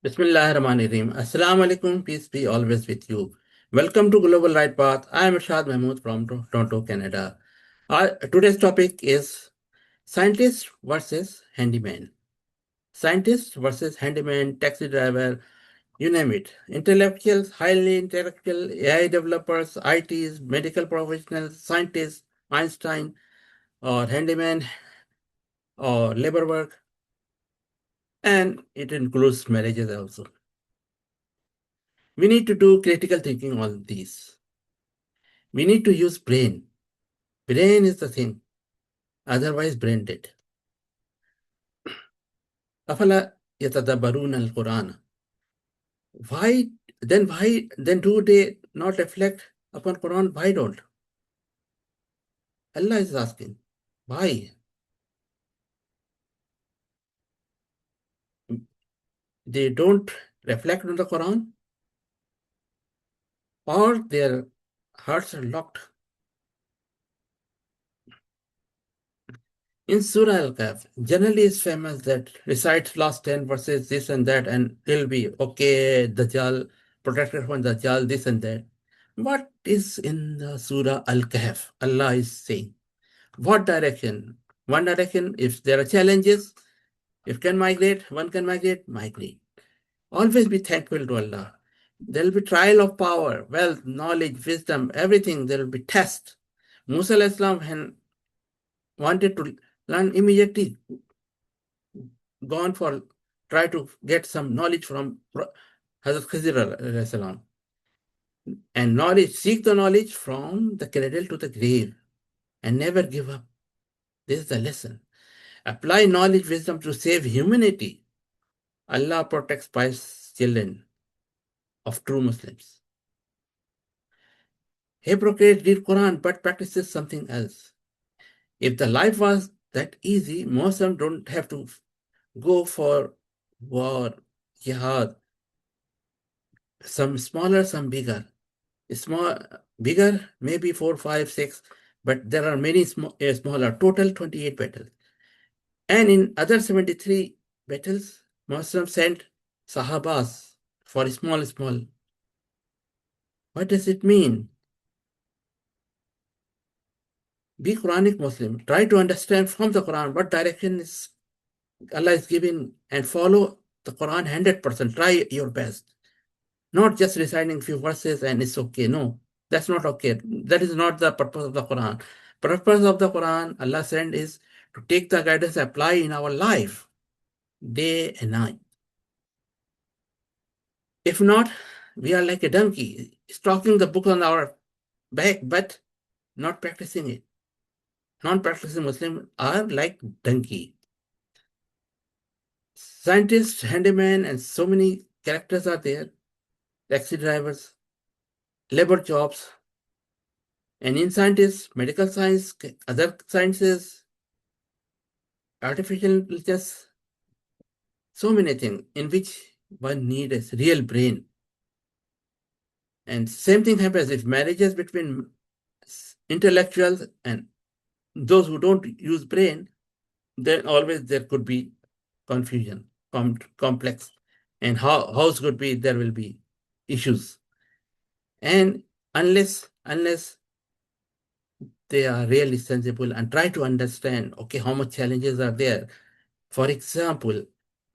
Bismillahirrahmanirrahim. Assalamu alaikum. Peace be always with you. Welcome to Global Right Path. I am Irshad Mahmood from Toronto, Canada. Today's topic is scientist versus handyman. Scientist versus handyman, taxi driver, you name it. Intellectuals, highly intellectual, AI developers, ITs, medical professionals, scientists, Einstein, or handyman, or labor work, and it includes marriages also. We need to do critical thinking on these. We need to use brain. Brain is the thing. Otherwise, brain dead. Afala yatadabbaruna al-Quran. Why then do they not reflect upon Quran? Why don't? Allah is asking. Why? They don't reflect on the Quran? Or their hearts are locked? In Surah Al-Kahf, generally it's famous that recite last 10 verses, this and that, and it'll be okay, Dajjal, protected from Dajjal, this and that. What is in the Surah Al-Kahf? Allah is saying. What direction? One direction, if there are challenges, if one can migrate. Always be thankful to Allah. There will be trial of power, wealth, knowledge, wisdom, everything. There will be test. Musa alayhi salam wanted to learn immediately, try to get some knowledge from Hazrat Khizr alayhi salam. And seek the knowledge from the cradle to the grave and never give up. This is the lesson. Apply knowledge, wisdom to save humanity. Allah protects pious children of true Muslims. Hypocrites read Quran but practices something else. If the life was that easy, Muslims don't have to go for war, jihad. Some smaller, some bigger. Bigger, maybe 4, 5, 6, but there are many smaller, total 28 battles. And in other 73 battles, Muslims sent Sahabas for small. What does it mean? Be Quranic Muslim. Try to understand from the Quran what direction Allah is giving and follow the Quran 100%. Try your best. Not just reciting few verses and it's okay. No, that's not okay. That is not the purpose of the Quran. Purpose of the Quran, Allah sent, is to take the guidance and apply in our life, day and night. If not, we are like a donkey, stalking the book on our back, but not practicing it. Non-practicing Muslims are like donkey. Scientists, handyman, and so many characters are there. Taxi drivers, labor jobs, and in scientists, medical science, other sciences, artificial intelligence, so many things in which one needs a real brain. And same thing happens if marriages between intellectuals and those who don't use brain, then always there could be confusion, complex, and house could be, there will be issues. And unless they are really sensible and try to understand, okay, how much challenges are there. For example,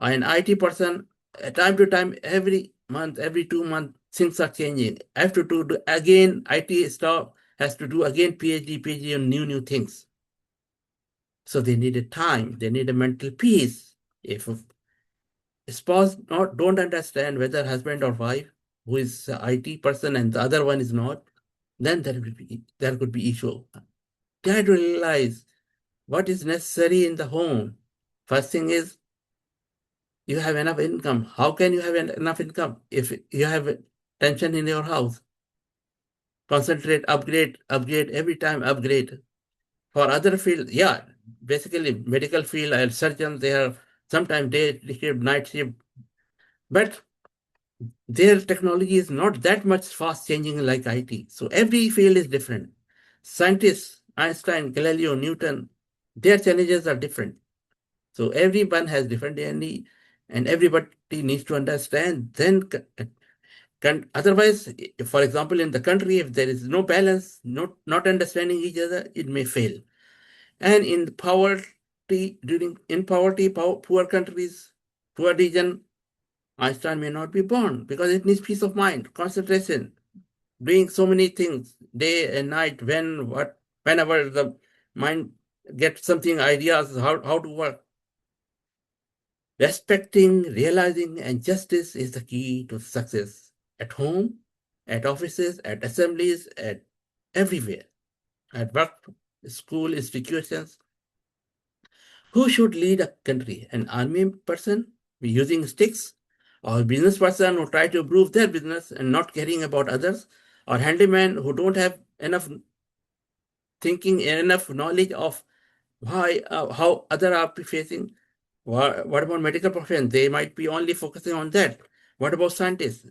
an IT person, time to time, every month, every 2 months, things are changing. I have to do again, IT staff has to do again PhD on new things. So they need a time, they need a mental peace. If a spouse don't understand whether husband or wife, who is a IT person and the other one is not, then there could be issue. Try to realize what is necessary in the home. First thing is, you have enough income. How can you have enough income if you have tension in your house? Concentrate, upgrade, every time upgrade. For other fields, yeah, basically medical field and surgeons, they are sometimes day shift, night shift, but their technology is not that much fast changing like IT. So every field is different. Scientists, Einstein, Galileo, Newton, their challenges are different. So everyone has different and everybody needs to understand. Then, otherwise, for example, in the country, if there is no balance, not understanding each other, it may fail. And in poverty, poor countries, poor region, Einstein may not be born because it needs peace of mind, concentration, doing so many things day and night. Whenever the mind gets something, ideas how to work. Respecting, realizing, and justice is the key to success at home, at offices, at assemblies, at everywhere, at work, school, institutions. Who should lead a country? An army person using sticks, or a business person who try to improve their business and not caring about others, or handyman who don't have enough thinking, enough knowledge of how other are facing. What about medical profession? They might be only focusing on that. What about scientists?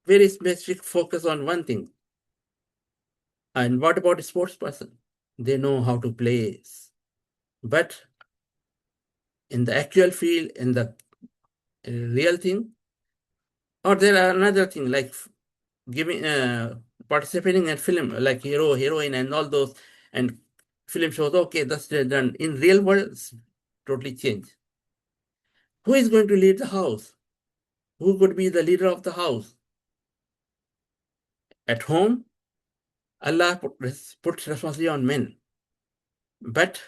Very specific focus on one thing. And what about a sports person? They know how to play, but in the actual field, in the real thing, or there are another thing like giving participating in film like heroine and all those, and film shows, okay, that's done. In real world, it's totally changed. Who is going to lead the house? Who could be the leader of the house? At home, Allah puts responsibility on men. But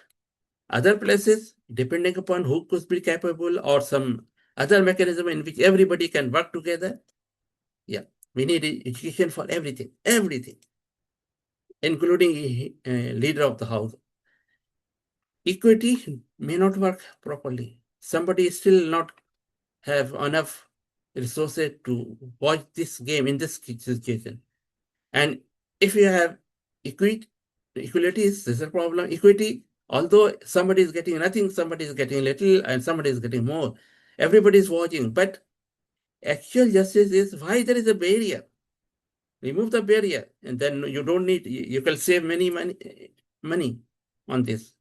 other places, depending upon who could be capable or some other mechanism in which everybody can work together, yeah, we need education for everything, including leader of the house. Equity may not work properly. Somebody still not have enough resources to watch this game in this situation. And if you have equality is a problem. Equity, although somebody is getting nothing, somebody is getting little, and somebody is getting more. Everybody is watching. But actual justice is why there is a barrier. Remove the barrier, and then you don't need, you can save money on this.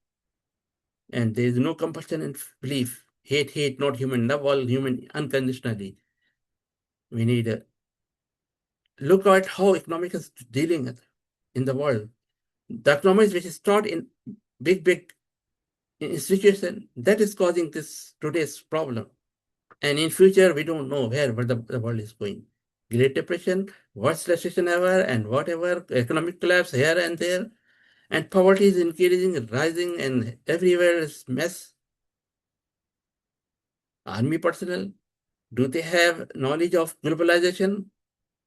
And there is no compulsion and belief. Hate, not human. Love all human unconditionally. We need a look at how economics is dealing in the world. The economics which is taught in big institution, that is causing this today's problem. And in future, we don't know where the world is going. Great Depression, worst recession ever, and whatever, economic collapse here and there. And poverty is increasing, rising, and everywhere is mess. Army personnel, do they have knowledge of globalization?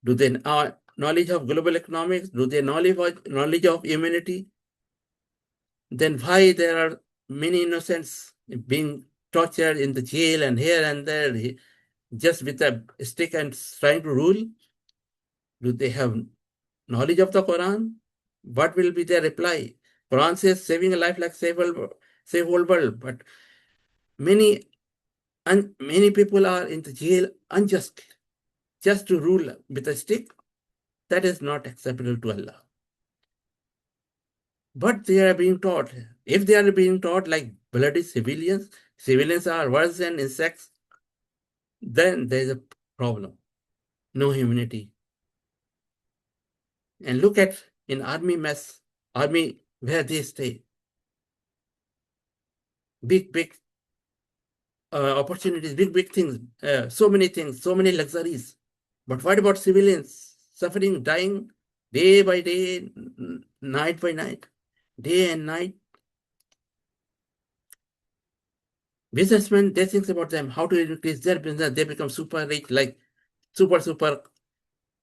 Do they knowledge of global economics? Do they knowledge of humanity? Then why there are many innocents being tortured in the jail and here and there just with a stick and trying to rule? Do they have knowledge of the Quran? What will be their reply? Quran says saving a life like save whole world, but many people are in the jail unjustly just to rule with a stick. That is not acceptable to Allah. But they are being taught. If they are being taught like bloody civilians are worse than insects, then there is a problem. No humanity. And look at in army where they stay. Big opportunities, big things, so many things, so many luxuries. But what about civilians suffering, dying day by day, night by night, day and night? Businessmen, they think about them, how to increase their business. They become super rich, like super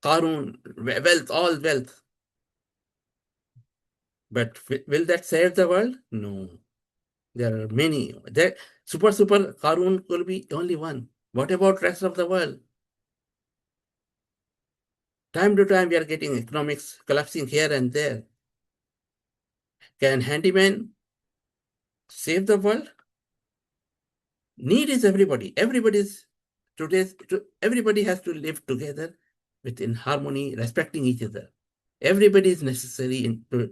Qarun, wealth, all wealth. But will that save the world? No. There are many. Super Qarun could be only one. What about rest of the world? Time to time, we are getting economics collapsing here and there. Can handyman save the world? Need is everybody. Everybody has to live together within harmony, respecting each other. Everybody is necessary to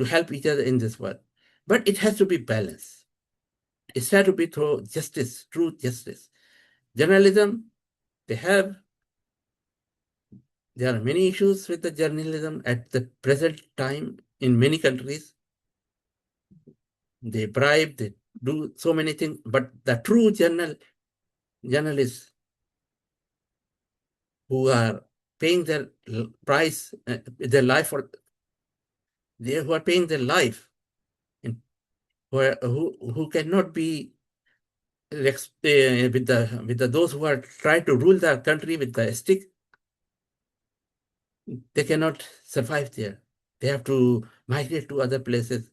help each other in this world. But it has to be balanced. It has to be through justice, truth, justice. Journalism, there are many issues with the journalism at the present time in many countries. They bribe, they do so many things, but the true journalists who are paying their price, their life, or they who are paying their life, and who cannot be with those who are trying to rule the country with the stick, they cannot survive there. They have to migrate to other places.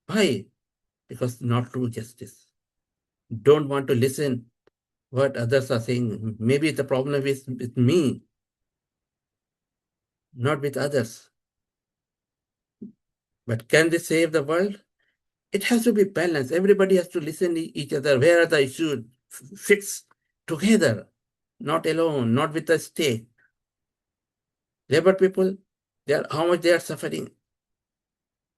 Why? Because not true justice. Don't want to listen what others are saying. Maybe the problem is with me, not with others. But can they save the world? It has to be balanced. Everybody has to listen to each other. Where are the issues? Fix together, not alone, not with the state. Labor people, how much they are suffering.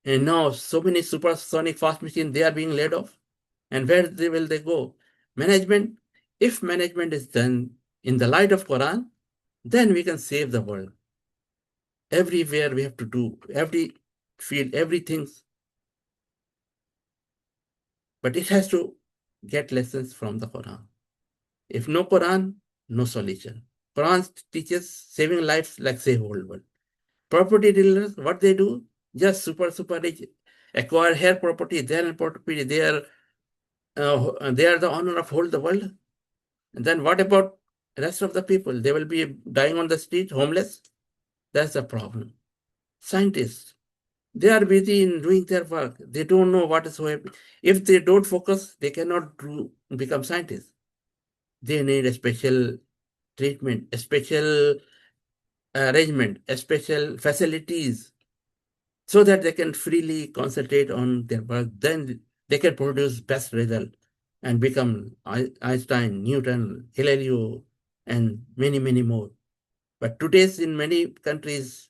And now so many supersonic fast machines, they are being laid off. And where will they go? Management, if management is done in the light of Quran, then we can save the world. Everywhere we have to do, every field, everything. But it has to get lessons from the Quran. If no Quran, no solution. Quran teaches saving lives like save whole world. Property dealers, what they do? Just super rich, acquire here property, there property, they are the owner of whole the world. And then what about the rest of the people? They will be dying on the street, homeless. That's the problem. Scientists, they are busy in doing their work. They don't know what is happening. If they don't focus, they cannot become scientists. They need a special treatment, a special arrangement, a special facilities, so that they can freely concentrate on their work. Then they can produce best result and become Einstein, Newton, Galileo, and many, many more. But today's in many countries,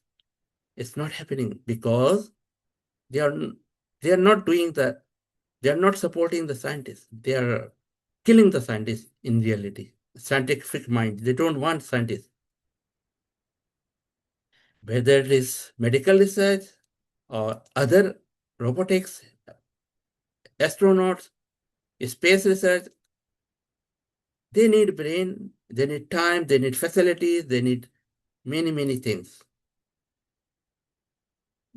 it's not happening because they are not doing that. They are not supporting the scientists. They are killing the scientists in reality. Scientific mind. They don't want scientists. Whether it is medical research or other robotics, astronauts, space research, they need brain, they need time, they need facilities, they need many, many things.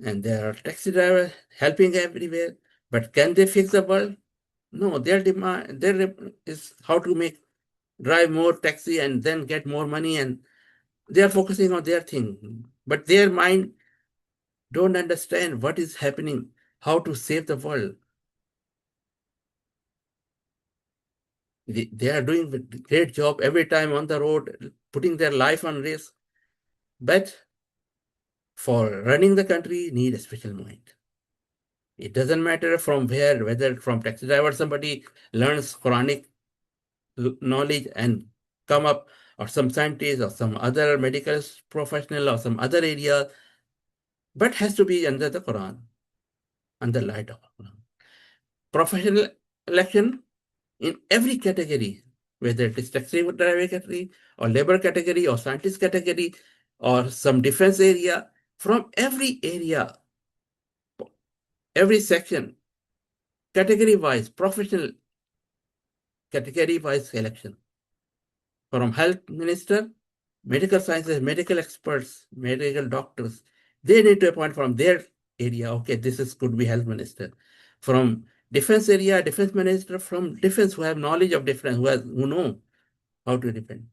And there are taxi drivers helping everywhere. But can they fix the world? No, their demand is how to drive more taxi and then get more money, and they are focusing on their thing. But their mind don't understand what is happening, how to save the world. They are doing a great job every time on the road, putting their life on risk. But for running the country, need a special mind. It doesn't matter from where, whether from taxi driver somebody learns Quranic knowledge and come up, or some scientist or some other medical professional or some other area, but has to be under the Quran, under light of Quran. Professional election in every category, whether it is taxi driver category or labor category or scientist category or some defense area, from every area, every section, category-wise, professional category-wise selection. From health minister, medical sciences, medical experts, medical doctors, they need to appoint from their area. Okay, could be health minister. From defense area, defense minister, from defense who have knowledge of defense, who know how to defend.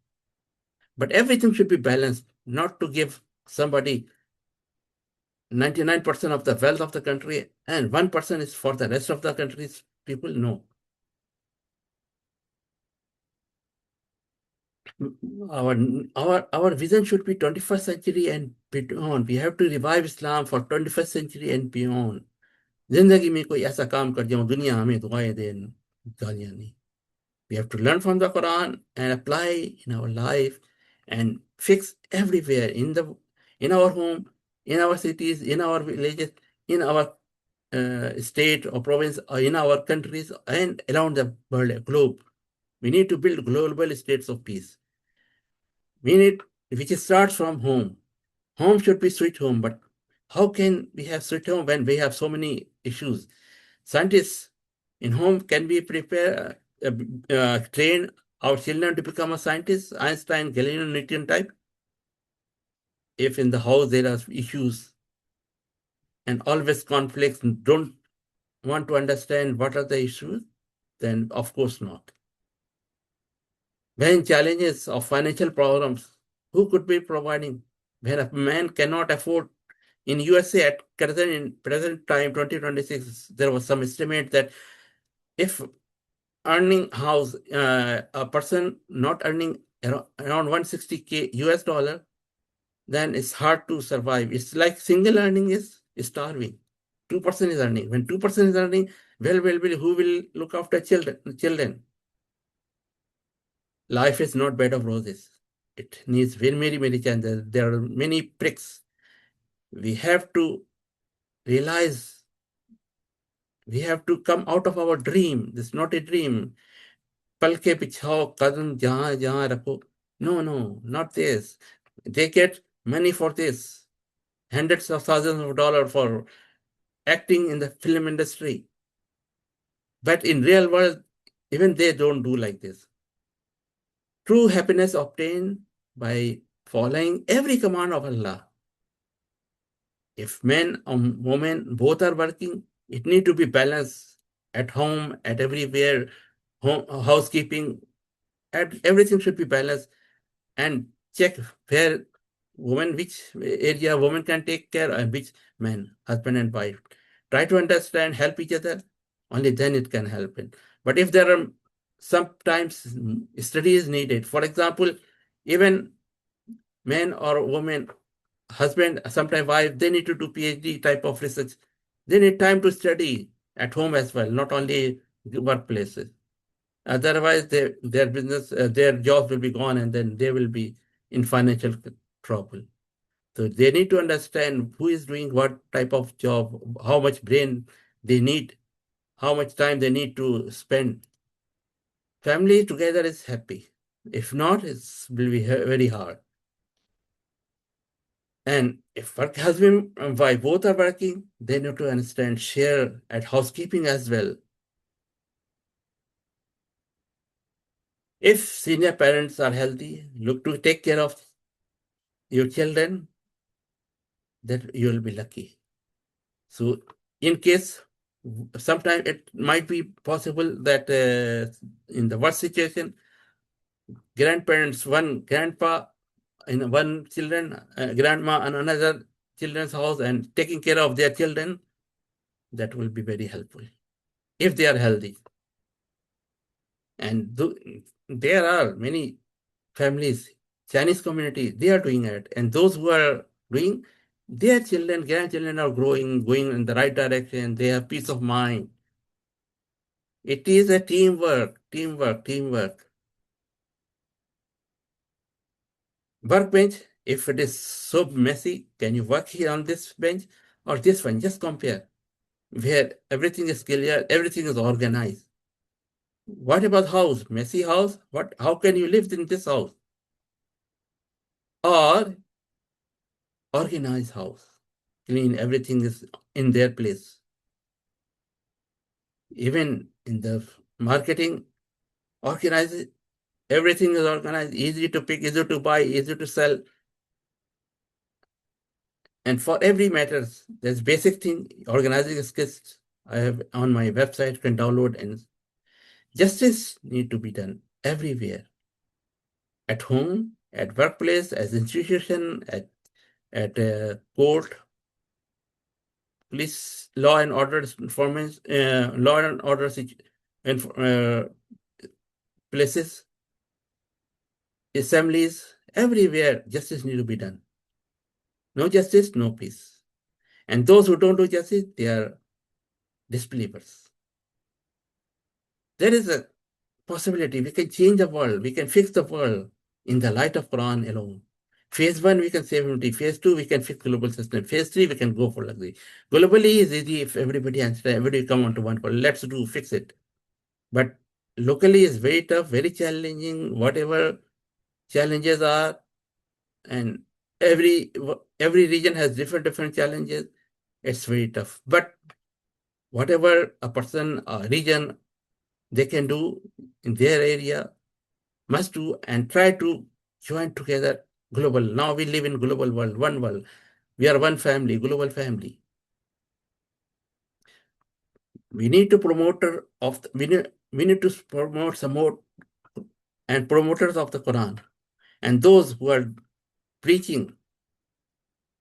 But everything should be balanced, not to give somebody 99% of the wealth of the country and 1% is for the rest of the country's people. No. Our vision should be 21st century and beyond. We have to revive Islam for 21st century and beyond. जिंदगी में कोई ऐसा काम कर जाऊं दुनिया हमें दुआएं दे, गालियां नहीं. We have to learn from the Quran and apply in our life and fix everywhere in our home, in our cities, in our villages, in our state or province, or in our countries and around the world, globe. We need to build global states of peace. Which starts from home. Home should be sweet home, but how can we have sweet home when we have so many issues? Scientists in home can we train our children to become a scientist, Einstein, Galileo, Newton type? If in the house there are issues and always conflicts and don't want to understand what are the issues, then of course not. When challenges of financial problems, who could be providing? When a man cannot afford, in USA at present time, 2026, there was some estimate that if earning house, a person not earning around 160K US dollar, then it's hard to survive. It's like single earning is starving. 2% is earning. When 2% is earning, who will look after children? Life is not bed of roses. It needs many challenges. There are many pricks. We have to realize, we have to come out of our dream. This is not a dream. Pal ke pichhao, kadam jahan rakho. No, not this. They get money for this. Hundreds of thousands of dollars for acting in the film industry. But in real world, even they don't do like this. True happiness obtained by following every command of Allah. If men or women both are working, it need to be balanced at home, at everywhere, housekeeping, everything should be balanced, and check where which area woman can take care and which man, husband and wife. Try to understand, help each other, only then it can help it. But if there are sometimes study is needed, for example, even men or women, husband, sometimes wife, they need to do PhD type of research. They need time to study at home as well, not only workplaces. Otherwise, their business, their jobs will be gone, and then they will be in financial trouble. So they need to understand who is doing what type of job, how much brain they need, how much time they need to spend. Family together is happy. If not, it will be very hard. And if husband and wife both are working, they need to understand, share at housekeeping as well. If senior parents are healthy, look to take care of your children, that you will be lucky. So in case, sometimes it might be possible that in the worst situation, grandparents, one grandpa in one children, grandma in another children's house and taking care of their children, that will be very helpful if they are healthy. And there are many families, Chinese community, they are doing it. And those who are doing, their children, grandchildren are growing, going in the right direction. They have peace of mind. It is a teamwork. Workbench, if it is so messy, can you work here on this bench or this one? Just compare. Where everything is clear, everything is organized. What about house? Messy house? How can you live in this house? Or organized house. Clean, everything is in their place. Even in the marketing, organize, everything is organized, easy to pick, easy to buy, easy to sell. And for every matter, there's basic thing, organizing skills I have on my website, you can download, and justice need to be done everywhere. At home, at workplace, as institution, at court, police, law and order performance, law and order places, assemblies, everywhere, justice need to be done. No justice, no peace. And those who don't do justice, they are disbelievers. There is a possibility we can change the world, we can fix the world in the light of Quran alone. Phase 1, we can save humanity. Phase 2, we can fix global system. Phase 3, we can go for luxury. Globally is easy if everybody understands, everybody come onto one call. Let's fix it. But locally is very tough, very challenging, whatever challenges are, and every region has different challenges. It's very tough. But whatever a person or region they can do in their area must do and try to join together global. Now we live in global world, one world. We are one family, global family. We need to we need to promote some more and promoters of the Quran and those who are preaching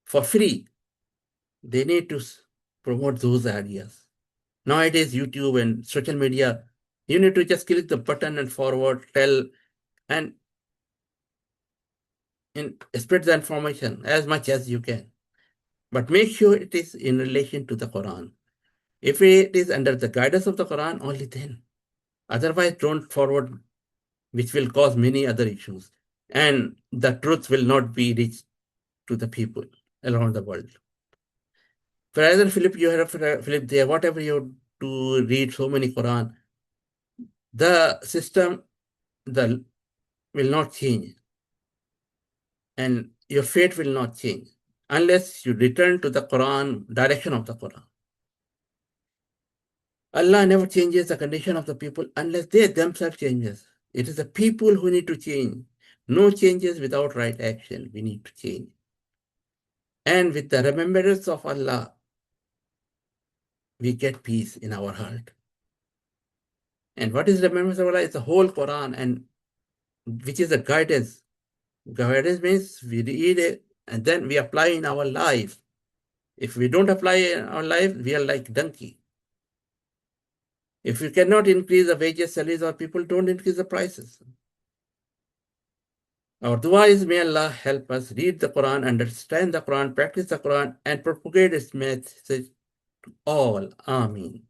for free. They need to promote those ideas. Nowadays, YouTube and social media, you need to just click the button and forward, tell, and spread the information as much as you can. But make sure it is in relation to the Quran. If it is under the guidance of the Quran, only then. Otherwise, don't forward, which will cause many other issues. And the truth will not be reached to the people around the world. Brother Philip, you have Philip there, whatever you do read so many Quran, the system will not change. And your fate will not change unless you return to the Quran, direction of the Quran. Allah never changes the condition of the people unless they themselves changes. It is the people who need to change. No changes without right action. We need to change. And with the remembrance of Allah, we get peace in our heart. And what is remembrance of Allah? It's the whole Quran, and which is the guidance. Guidance means we read it and then we apply in our life. If we don't apply in our life, we are like donkey. If you cannot increase the wages, salaries of people, don't increase the prices. Our dua is, may Allah help us read the Quran, understand the Quran, practice the Quran, and propagate its message to all. Ameen.